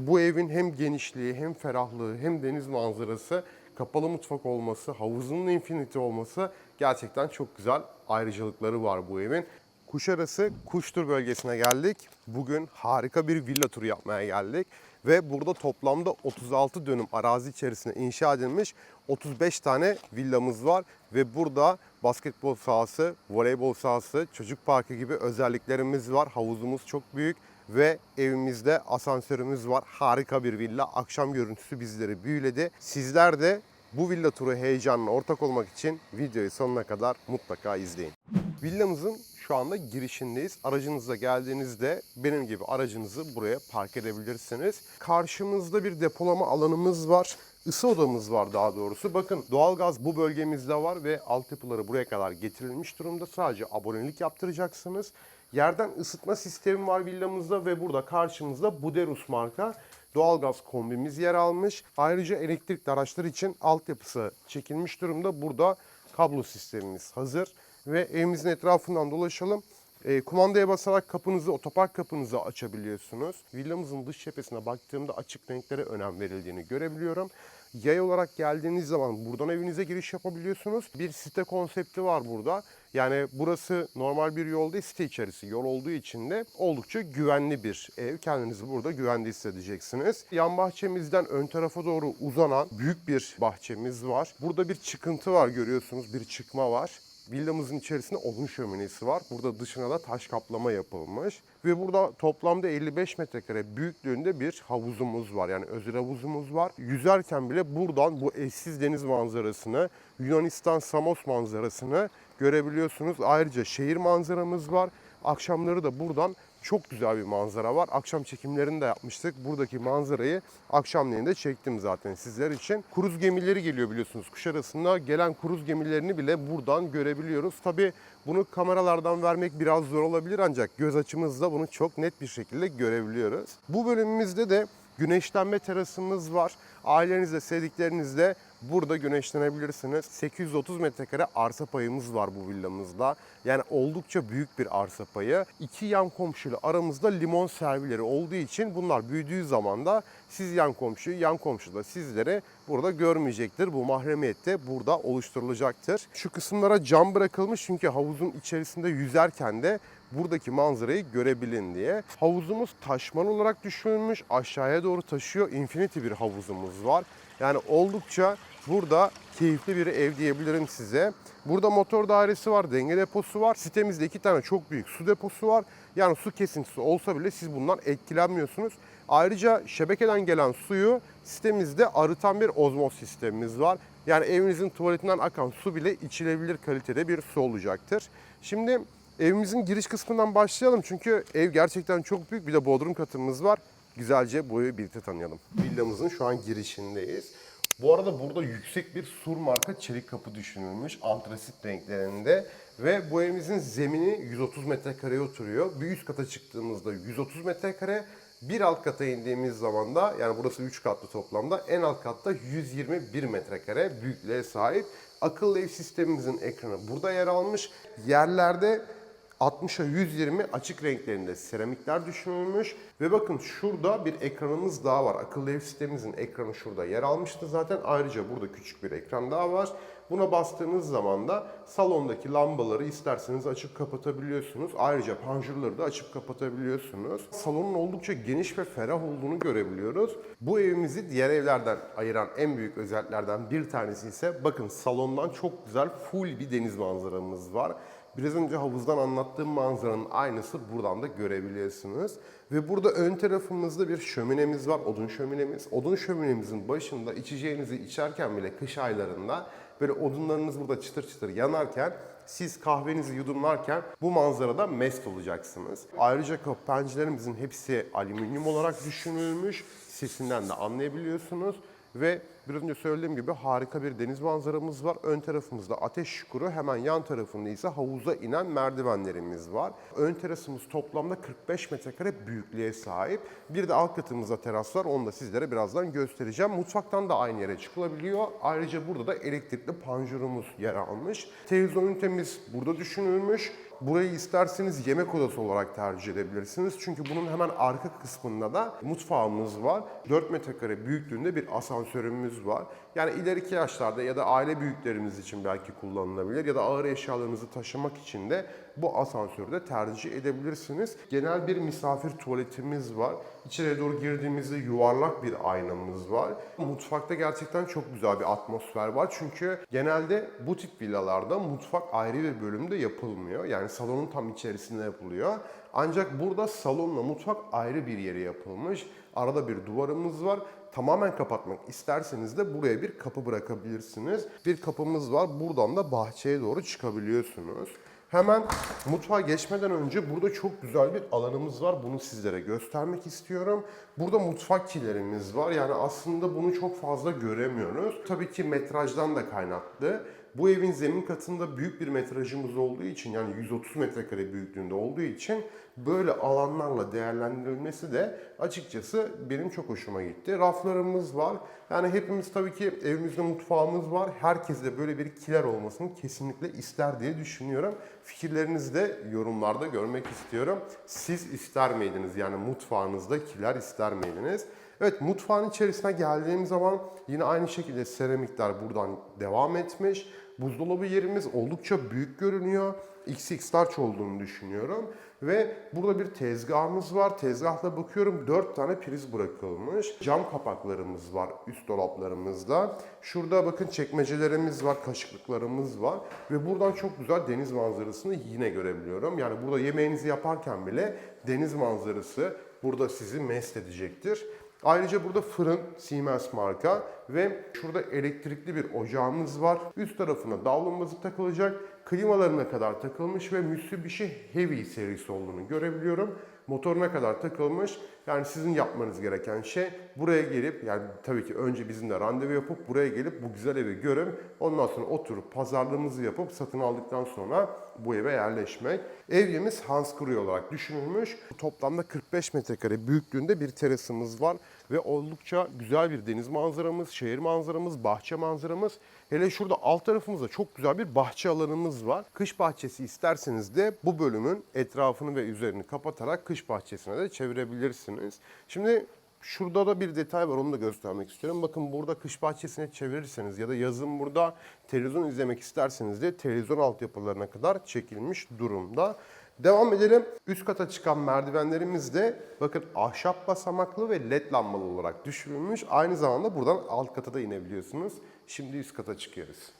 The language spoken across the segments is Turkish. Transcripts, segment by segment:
Bu evin hem genişliği hem ferahlığı hem deniz manzarası, kapalı mutfak olması, havuzunun infinity olması gerçekten çok güzel ayrıcalıkları var bu evin. Kuşadası Kuştur bölgesine geldik. Bugün harika bir villa turu yapmaya geldik. Ve burada toplamda 36 dönüm arazi içerisinde inşa edilmiş 35 tane villamız var. Ve burada basketbol sahası, voleybol sahası, çocuk parkı gibi özelliklerimiz var. Havuzumuz çok büyük ve evimizde asansörümüz var. Harika bir villa. Akşam görüntüsü bizleri büyüledi. Sizler de bu villa turu heyecanına ortak olmak için videoyu sonuna kadar mutlaka izleyin. Villamızın şu anda girişindeyiz. Aracınızla geldiğinizde benim gibi aracınızı buraya park edebilirsiniz. Karşımızda bir depolama alanımız var. Isı odamız var daha doğrusu. Bakın doğalgaz bu bölgemizde var ve altyapıları buraya kadar getirilmiş durumda. Sadece abonelik yaptıracaksınız. Yerden ısıtma sistemi var villamızda ve burada karşımızda Buderus marka doğalgaz kombimiz yer almış. Ayrıca elektrikli araçlar için altyapısı çekilmiş durumda. Burada kablo sistemimiz hazır ve evimizin etrafından dolaşalım. Kumandaya basarak kapınızı, otopark kapınızı açabiliyorsunuz. Villamızın dış cephesine baktığımda açık renklere önem verildiğini görebiliyorum. Yay olarak geldiğiniz zaman buradan evinize giriş yapabiliyorsunuz. Bir site konsepti var burada. Yani burası normal bir yol değil, site içerisi yol olduğu için de oldukça güvenli bir ev. Kendinizi burada güvende hissedeceksiniz. Yan bahçemizden ön tarafa doğru uzanan büyük bir bahçemiz var. Burada bir çıkıntı var, görüyorsunuz, bir çıkma var. Villamızın içerisinde odun şöminesi var. Burada dışına da taş kaplama yapılmış. Ve burada toplamda 55 metrekare büyüklüğünde bir havuzumuz var. Yani özel havuzumuz var. Yüzerken bile buradan bu eşsiz deniz manzarasını, Yunanistan Samos manzarasını görebiliyorsunuz. Ayrıca şehir manzaramız var. Akşamları da buradan çok güzel bir manzara var. Akşam çekimlerini de yapmıştık. Buradaki manzarayı akşamleyin de çektim zaten sizler için. Kruz gemileri geliyor biliyorsunuz. Kuşadası'na gelen kruz gemilerini bile buradan görebiliyoruz. Tabii bunu kameralardan vermek biraz zor olabilir ancak göz açımızda bunu çok net bir şekilde görebiliyoruz. Bu bölümümüzde de güneşlenme terasımız var. Ailenizle, sevdiklerinizle burada güneşlenebilirsiniz. 830 metrekare arsa payımız var bu villamızda. Yani oldukça büyük bir arsa payı. İki yan komşuyla aramızda limon servileri olduğu için bunlar büyüdüğü zaman da siz yan komşuyu, yan komşu da sizleri burada görmeyecektir. Bu mahremiyet de burada oluşturulacaktır. Şu kısımlara cam bırakılmış çünkü havuzun içerisinde yüzerken de buradaki manzarayı görebilin diye. Havuzumuz taşman olarak düşünülmüş. Aşağıya doğru taşıyor. Infinity bir havuzumuz var. Yani oldukça burada keyifli bir ev diyebilirim size. Burada motor dairesi var, denge deposu var. Sitemizde 2 tane çok büyük su deposu var. Yani su kesintisi olsa bile siz bundan etkilenmiyorsunuz. Ayrıca şebekeden gelen suyu sitemizde arıtan bir ozmoz sistemimiz var. Yani evinizin tuvaletinden akan su bile içilebilir kalitede bir su olacaktır. Şimdi evimizin giriş kısmından başlayalım çünkü ev gerçekten çok büyük. Bir de bodrum katımız var. Güzelce bu evi birlikte tanıyalım. Villamızın şu an girişindeyiz. Bu arada burada yüksek bir sur marka çelik kapı düşünülmüş antrasit renklerinde ve bu evimizin zemini 130 metrekareye oturuyor. Bir üst kata çıktığımızda 130 metrekare, bir alt kata indiğimiz zaman da yani burası 3 katlı toplamda en alt katta 121 metrekare büyüklüğe sahip. Akıllı ev sistemimizin ekranı burada yer almış. Yerlerde 60'a 120 açık renklerinde seramikler düşünülmüş. Ve bakın şurada bir ekranımız daha var. Akıllı ev sistemimizin ekranı şurada yer almıştı zaten. Ayrıca burada küçük bir ekran daha var. Buna bastığınız zaman da salondaki lambaları isterseniz açıp kapatabiliyorsunuz. Ayrıca panjurları da açıp kapatabiliyorsunuz. Salonun oldukça geniş ve ferah olduğunu görebiliyoruz. Bu evimizi diğer evlerden ayıran en büyük özelliklerden bir tanesi ise bakın salondan çok güzel full bir deniz manzaramız var. Biraz önce havuzdan anlattığım manzaranın aynısı buradan da görebiliyorsunuz. Ve burada ön tarafımızda bir şöminemiz var, odun şöminemiz. Odun şöminemizin başında içeceğinizi içerken bile kış aylarında böyle odunlarınız burada çıtır çıtır yanarken siz kahvenizi yudumlarken bu manzarada mest olacaksınız. Ayrıca kapı pencerelerimizin hepsi alüminyum olarak düşünülmüş. Sesinden de anlayabiliyorsunuz. Ve biraz önce söylediğim gibi harika bir deniz manzaramız var. Ön tarafımızda ateş çukuru, hemen yan tarafında ise havuza inen merdivenlerimiz var. Ön terasımız toplamda 45 metrekare büyüklüğe sahip. Bir de alt katımızda teras var. Onu da sizlere birazdan göstereceğim. Mutfaktan da aynı yere çıkılabiliyor. Ayrıca burada da elektrikli panjurumuz yer almış. Televizyon ünitemiz burada düşünülmüş. Burayı isterseniz yemek odası olarak tercih edebilirsiniz. Çünkü bunun hemen arka kısmında da mutfağımız var. 4 metrekare büyüklüğünde bir asansörümüz var. Yani ileriki yaşlarda ya da aile büyüklerimiz için belki kullanılabilir ya da ağır eşyalarınızı taşımak için de bu asansörü de tercih edebilirsiniz. Genel bir misafir tuvaletimiz var. İçeriye doğru girdiğimizde yuvarlak bir aynamız var. Mutfakta gerçekten çok güzel bir atmosfer var. Çünkü genelde bu tip villalarda mutfak ayrı bir bölümde yapılmıyor. Yani salonun tam içerisinde yapılıyor. Ancak burada salonla mutfak ayrı bir yere yapılmış. Arada bir duvarımız var. Tamamen kapatmak isterseniz de buraya bir kapı bırakabilirsiniz. Bir kapımız var. Buradan da bahçeye doğru çıkabiliyorsunuz. Hemen mutfağa geçmeden önce burada çok güzel bir alanımız var. Bunu sizlere göstermek istiyorum. Burada mutfak kilerimiz var. Yani aslında bunu çok fazla göremiyoruz. Tabii ki metrajdan da kaynaklı. Bu evin zemin katında büyük bir metrajımız olduğu için, yani 130 metrekare büyüklüğünde olduğu için böyle alanlarla değerlendirilmesi de açıkçası benim çok hoşuma gitti. Raflarımız var. Yani hepimiz tabii ki evimizde mutfağımız var. Herkes de böyle bir kiler olmasını kesinlikle ister diye düşünüyorum. Fikirlerinizi de yorumlarda görmek istiyorum. Siz ister miydiniz? Yani mutfağınızda kiler ister miydiniz? Evet, mutfağın içerisine geldiğim zaman yine aynı şekilde seramikler buradan devam etmiş. Buzdolabı yerimiz oldukça büyük görünüyor. XX large olduğunu düşünüyorum. Ve burada bir tezgahımız var. Tezgahta bakıyorum 4 tane priz bırakılmış. Cam kapaklarımız var üst dolaplarımızda. Şurada bakın çekmecelerimiz var, kaşıklıklarımız var. Ve buradan çok güzel deniz manzarasını yine görebiliyorum. Yani burada yemeğinizi yaparken bile deniz manzarası burada sizi mest edecektir. Ayrıca burada fırın, Siemens marka ve şurada elektrikli bir ocağımız var. Üst tarafına davlumbazı takılacak, klimalarına kadar takılmış ve Mitsubishi Heavy serisi olduğunu görebiliyorum. Motoruna kadar takılmış. Yani sizin yapmanız gereken şey buraya gelip, yani tabii ki önce bizimle randevu yapıp buraya gelip bu güzel evi görün. Ondan sonra oturup pazarlığımızı yapıp satın aldıktan sonra bu eve yerleşmek. Evyemiz Hansgrohe olarak düşünülmüş. Toplamda 45 metrekare büyüklüğünde bir terasımız var ve oldukça güzel bir deniz manzaramız, şehir manzaramız, bahçe manzaramız. Hele şurada alt tarafımızda çok güzel bir bahçe alanımız var. Kış bahçesi isterseniz de bu bölümün etrafını ve üzerini kapatarak kış bahçesine de çevirebilirsiniz. Şimdi şurada da bir detay var, onu da göstermek istiyorum. Bakın burada kış bahçesine çevirirseniz ya da yazın burada televizyon izlemek isterseniz de televizyon altyapılarına kadar çekilmiş durumda. Devam edelim. Üst kata çıkan merdivenlerimiz de bakın ahşap basamaklı ve led lambalı olarak düşürülmüş. Aynı zamanda buradan alt kata da inebiliyorsunuz. Şimdi üst kata çıkıyoruz.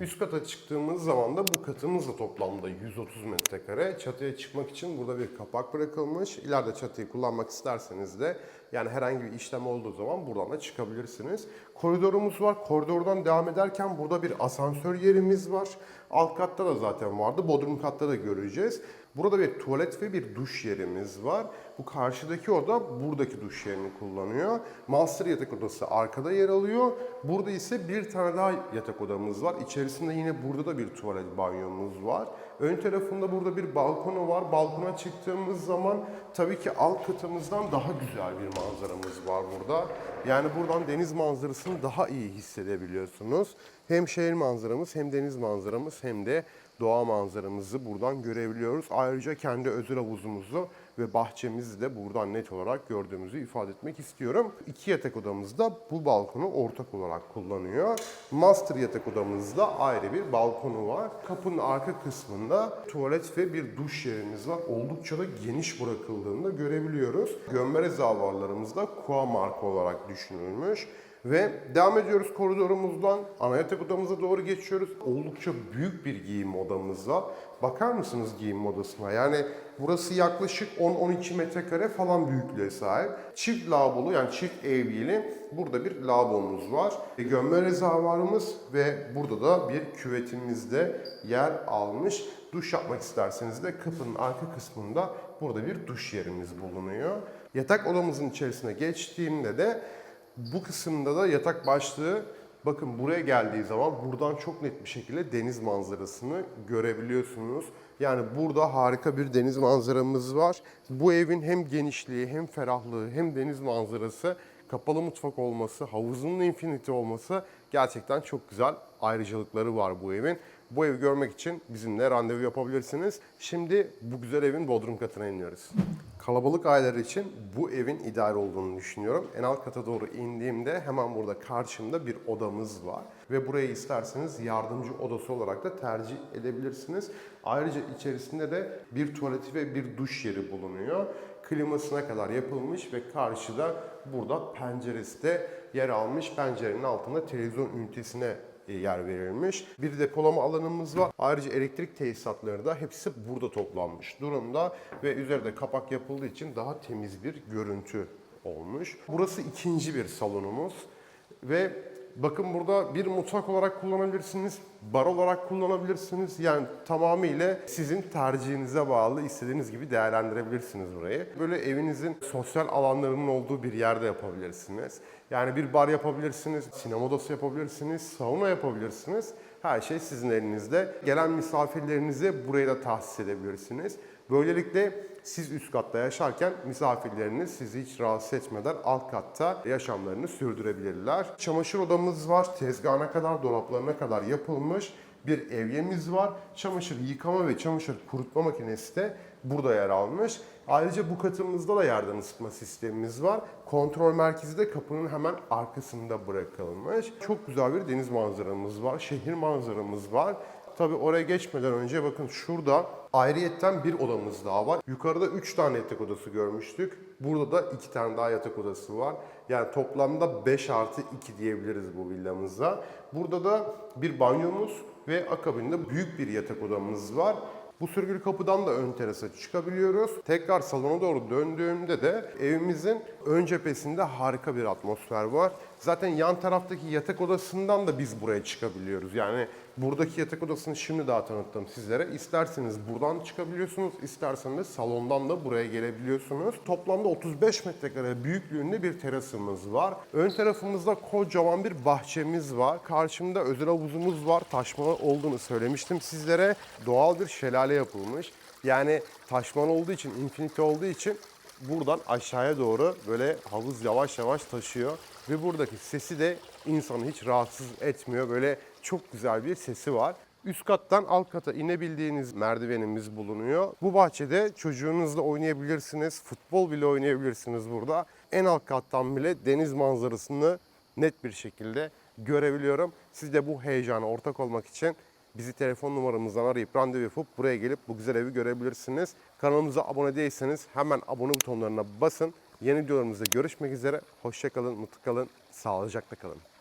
Üst kata çıktığımız zaman da bu katımız da toplamda 130 metrekare. Çatıya çıkmak için burada bir kapak bırakılmış. İleride çatıyı kullanmak isterseniz de yani herhangi bir işlem olduğu zaman buradan da çıkabilirsiniz. Koridorumuz var. Koridordan devam ederken burada bir asansör yerimiz var. Alt katta da zaten vardı. Bodrum katta da göreceğiz. Burada bir tuvalet ve bir duş yerimiz var. Bu karşıdaki oda buradaki duş yerini kullanıyor. Master yatak odası arkada yer alıyor. Burada ise bir tane daha yatak odamız var. İçerisinde yine burada da bir tuvalet banyomuz var. Ön tarafında burada bir balkonu var. Balkona çıktığımız zaman tabii ki alt katımızdan daha güzel bir manzaramız var burada. Yani buradan deniz manzarasını daha iyi hissedebiliyorsunuz. Hem şehir manzaramız hem deniz manzaramız hem de doğa manzaramızı buradan görebiliyoruz. Ayrıca kendi özel havuzumuzu ve bahçemizi de buradan net olarak gördüğümüzü ifade etmek istiyorum. İki yatak odamızda bu balkonu ortak olarak kullanıyor. Master yatak odamızda ayrı bir balkonu var. Kapının arka kısmında tuvalet ve bir duş yerimiz var. Oldukça da geniş bırakıldığını da görebiliyoruz. Gömme rezervuarlarımız da Kua marka olarak düşünülmüş. Ve devam ediyoruz koridorumuzdan. Ana yatak odamıza doğru geçiyoruz. Oldukça büyük bir giyim odamız var. Bakar mısınız giyim odasına? Yani burası yaklaşık 10-12 metrekare falan büyüklüğe sahip. Çift lavabolu, yani çift evyeli burada bir lavabomuz var. Gömme rezervuarımız ve burada da bir küvetimizde yer almış. Duş yapmak isterseniz de kapının arka kısmında burada bir duş yerimiz bulunuyor. Yatak odamızın içerisine geçtiğimde de bu kısımda da yatak başlığı, bakın buraya geldiği zaman buradan çok net bir şekilde deniz manzarasını görebiliyorsunuz. Yani burada harika bir deniz manzaramız var. Bu evin hem genişliği hem ferahlığı hem deniz manzarası, kapalı mutfak olması, havuzunun infinity olması gerçekten çok güzel ayrıcalıkları var bu evin. Bu evi görmek için bizimle randevu yapabilirsiniz. Şimdi bu güzel evin bodrum katına iniyoruz. Kalabalık aileler için bu evin ideal olduğunu düşünüyorum. En alt kata doğru indiğimde hemen burada karşımda bir odamız var. Ve burayı isterseniz yardımcı odası olarak da tercih edebilirsiniz. Ayrıca içerisinde de bir tuvaleti ve bir duş yeri bulunuyor. Klimasına kadar yapılmış ve karşıda burada penceresi de yer almış. Pencerenin altında televizyon ünitesine yer verilmiş. Bir depolama alanımız var. Ayrıca elektrik tesisatları da hepsi burada toplanmış durumda ve üzerinde kapak yapıldığı için daha temiz bir görüntü olmuş. Burası ikinci bir salonumuz ve bakın burada bir mutfak olarak kullanabilirsiniz, bar olarak kullanabilirsiniz. Yani tamamıyla sizin tercihinize bağlı, istediğiniz gibi değerlendirebilirsiniz burayı. Böyle evinizin sosyal alanlarının olduğu bir yerde yapabilirsiniz. Yani bir bar yapabilirsiniz, sinema odası yapabilirsiniz, sauna yapabilirsiniz. Her şey sizin elinizde. Gelen misafirlerinize burayı da tahsis edebilirsiniz. Böylelikle siz üst katta yaşarken misafirleriniz sizi hiç rahatsız etmeden alt katta yaşamlarını sürdürebilirler. Çamaşır odamız var. Tezgahına kadar, dolaplarına kadar yapılmış bir evyemiz var. Çamaşır yıkama ve çamaşır kurutma makinesi de burada yer almış. Ayrıca bu katımızda da yerden ısıtma sistemimiz var. Kontrol merkezi de kapının hemen arkasında bırakılmış. Çok güzel bir deniz manzaramız var. Şehir manzaramız var. Tabii oraya geçmeden önce bakın şurada ayrıyetten bir odamız daha var. Yukarıda 3 tane yatak odası görmüştük. Burada da 2 tane daha yatak odası var. Yani toplamda 5+2 diyebiliriz bu villamıza. Burada da bir banyomuz ve akabinde büyük bir yatak odamız var. Bu sürgülü kapıdan da ön terasa çıkabiliyoruz. Tekrar salona doğru döndüğümde de evimizin ön cephesinde harika bir atmosfer var. Zaten yan taraftaki yatak odasından da biz buraya çıkabiliyoruz. Yani buradaki yatak odasını şimdi daha tanıttım sizlere. İsterseniz buradan çıkabiliyorsunuz, isterseniz salondan da buraya gelebiliyorsunuz. Toplamda 35 metrekare büyüklüğünde bir terasımız var. Ön tarafımızda kocaman bir bahçemiz var. Karşımda özel havuzumuz var. Taşmalı olduğunu söylemiştim sizlere. Doğal bir şelale yapılmış. Yani taşmalı olduğu için, infinite olduğu için buradan aşağıya doğru böyle havuz yavaş yavaş taşıyor. Ve buradaki sesi de insanı hiç rahatsız etmiyor. Böyle çok güzel bir sesi var. Üst kattan alt kata inebildiğiniz merdivenimiz bulunuyor. Bu bahçede çocuğunuzla oynayabilirsiniz. Futbol bile oynayabilirsiniz burada. En alt kattan bile deniz manzarasını net bir şekilde görebiliyorum. Siz de bu heyecana ortak olmak için bizi telefon numaramızdan arayıp randevu yapıp buraya gelip bu güzel evi görebilirsiniz. Kanalımıza abone değilseniz hemen abone butonlarına basın. Yeni videolarımızda görüşmek üzere. Hoşça kalın, mutlu kalın, sağlıcakla kalın.